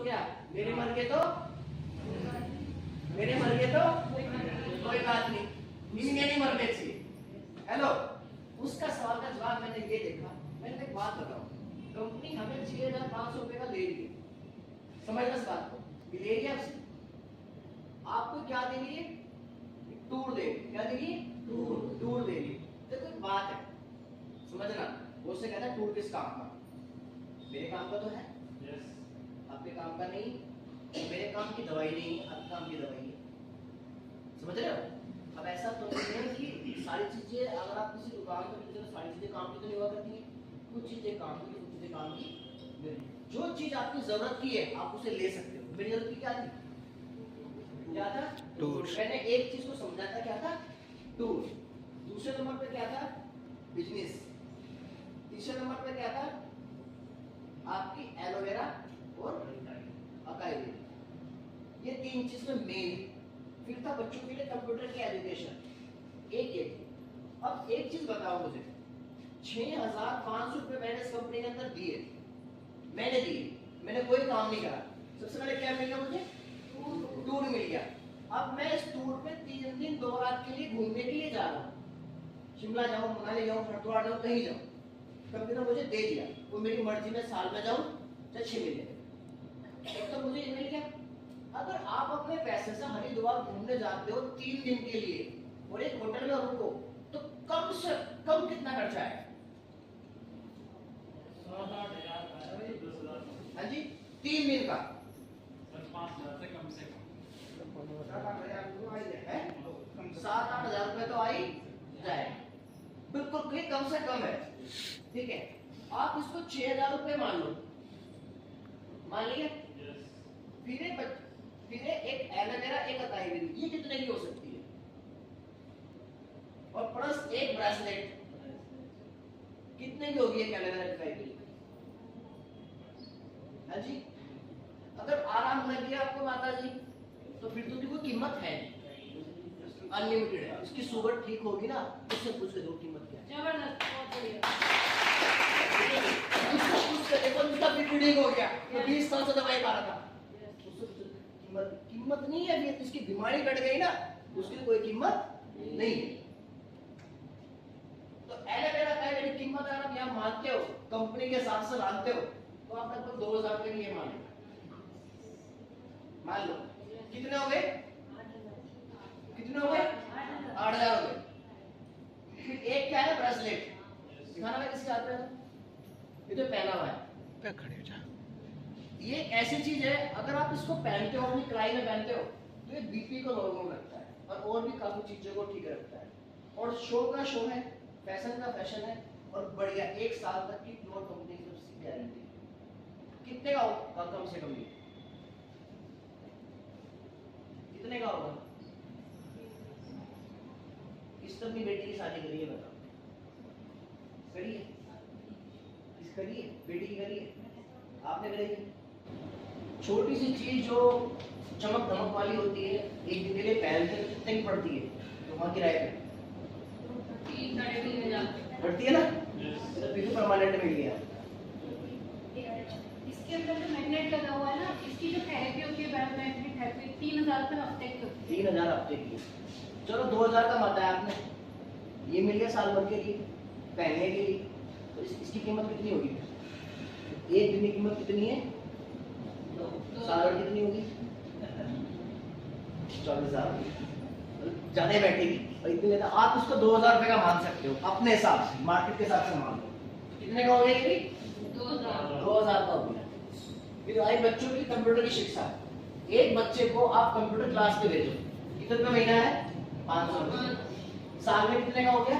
क्या, मेरे मर गए तो कोई बात नहीं, मीनिंग नहीं मरने चाहिए। हेलो, उसका सवाल का जवाब मैंने ये देखा। मैंने एक बात बताऊं, कंपनी हमें 6500 रुपए का ले रही है, समझ इस बात को, ले रही है आपसे, आपको क्या दे रही है, टूर दे, क्या दे रही है, टूर दे रही है। देखो एक बात है, समझना, वो से कहता है टूर किस काम का, मेरे काम का तो है, आपके काम का नहीं, मेरे काम की दवाई नहीं, आपके काम की दवाई है, समझ रहे हो। अब ऐसा तो नहीं है कि सारी चीजें, अगर आप किसी दुकान पर तो सारी चीजें काम की तो नहीं हुआ करती है, कुछ चीजें काम की, कुछ चीजें काम की नहीं। जो चीज आपकी जरूरत की है आप उसे ले सकते हो। मेरी जरूरत की क्या थी, क्या था, टूर। मैंने एक चीज को समझा था, क्या था, टूर। दूसरे नंबर पे क्या था, बिजनेस। तीसरे नंबर पे क्या था, आपकी एलोवेरा और अकाई। ये तीन चीज में मेन। फिर था बच्चों के लिए कंप्यूटर की एजुकेशन, एक। अब एक चीज बताओ मुझे, 6500 रुपए मैंने इस कंपनी के अंदर दिए, मैंने दिए, मैंने कोई काम नहीं करा। सबसे पहले क्या मिल गया मुझे, टूर मिल गया। अब मैं इस टूर पे 3 दिन 2 रात के लिए घूमने के लिए जा रहा हूँ, शिमला जाऊँ, मनाली जाऊँ, हरिद्वार जाऊँ, कहीं जाऊँ, कंपनी ने मुझे दे दिया, वो मेरी मर्जी में साल में जाऊँ चाहे 6 महीने, तो मुझे ये मिल गया। अगर आप अपने पैसे से हरिद्वार घूमने जाते हो 3 दिन के लिए और एक होटल में रुको, तो कम से कम कितना खर्चा है, 7-8 हाँ जी, 3 दिन का 5,000 से कम से कम 7-8 हजार रुपए तो आ ही जाए, बिल्कुल कोई कम से कम है, ठीक है। आप इसको 6,000 रुपए मान लो, मान लिया। फिर एक एलोवेरा, एक अकाई बेरी, ये कितने की हो सकती है, और प्लस एक ब्रेसलेट, कितने की होगी एक एलोवेरा अकाई बेरी, हाँ जी। अगर आराम लग गया आपको माता जी, तो फिर तो कोई कीमत है, अनलिमिटेड है। इसकी शुगर ठीक होगी ना, उससे पूछ के दो कीमत क्या है, जबरदस्त, बहुत बढ़िया। उससे पूछ के देखो, उसका बीपी ठीक हो गया, तो 20 साल से दवाई खा रहा था, कीमत नहीं है, अभी इसकी बीमारी बढ़ गई ना, उसकी कोई कीमत नहीं है। तो एलोवेरा का यदि कीमत अगर आप यहाँ मानते हो, कंपनी के हिसाब से मानते हो, तो आप लगभग 2,000 के लिए मान लो, कितने हो गए, कितने हो गए, 8,000 हो गए। फिर एक क्या है, ब्रेसलेट, दिखाना है किसके हाथ में, ये तो पहना हुआ है, पे खड़े हो जा। ये ऐसी चीज है, अगर आप इसको पहनते हो, अपनी कलाई में पहनते हो, तो ये बीपी को नॉर्मल रखता है और भी काफी चीजों को ठीक रखता है। और शो का शो है, फैशन का फैशन है, और बढ़िया 1 साल तक की प्योर कंपनी की तरफ से गारंटी। कितने का होगा, कम से कम कितने का होगा। किस अपनी बेटी की शादी करी है, बताओ, करी है, किस करी है, बेटी की करी है, आपने करी है। छोटी सी चीज जो चमक धमक वाली होती है, एक दिन के लिए पहनते हैं, कितने की पड़ती है, तो वहाँ किराए पे 3-3.5 पड़ती है ना, तो फिर परमानेंट मिल गया। इसके अंदर जो मैग्नेट लगा हुआ है ना, इसकी जो थेरेपी होती है, बायोमैग्नेटिक थेरेपी, 3,000 रुपए हफ्ते की होती है। 3,000 हफ्ते की, चलो 2,000 का बताया आपने, ये मिल गया साल भर के लिए पहनने के लिए, तो इसकी कीमत कितनी होगी, एक दिन की कीमत कितनी है, साल भर कितनी होगी, 24,000, ज्यादा बैठेगी। और इतनी लेता आप इसको 2,000 रुपए का मान सकते हो अपने हिसाब से, मार्केट के हिसाब से मान लो, कितने का हो गया, ये 2,000 का हो गया। फिर आई बच्चों की कंप्यूटर की शिक्षा, एक बच्चे को आप कंप्यूटर क्लास पे भेजो, कितने का महीना है, 500 रुपए, साल में कितने का हो गया,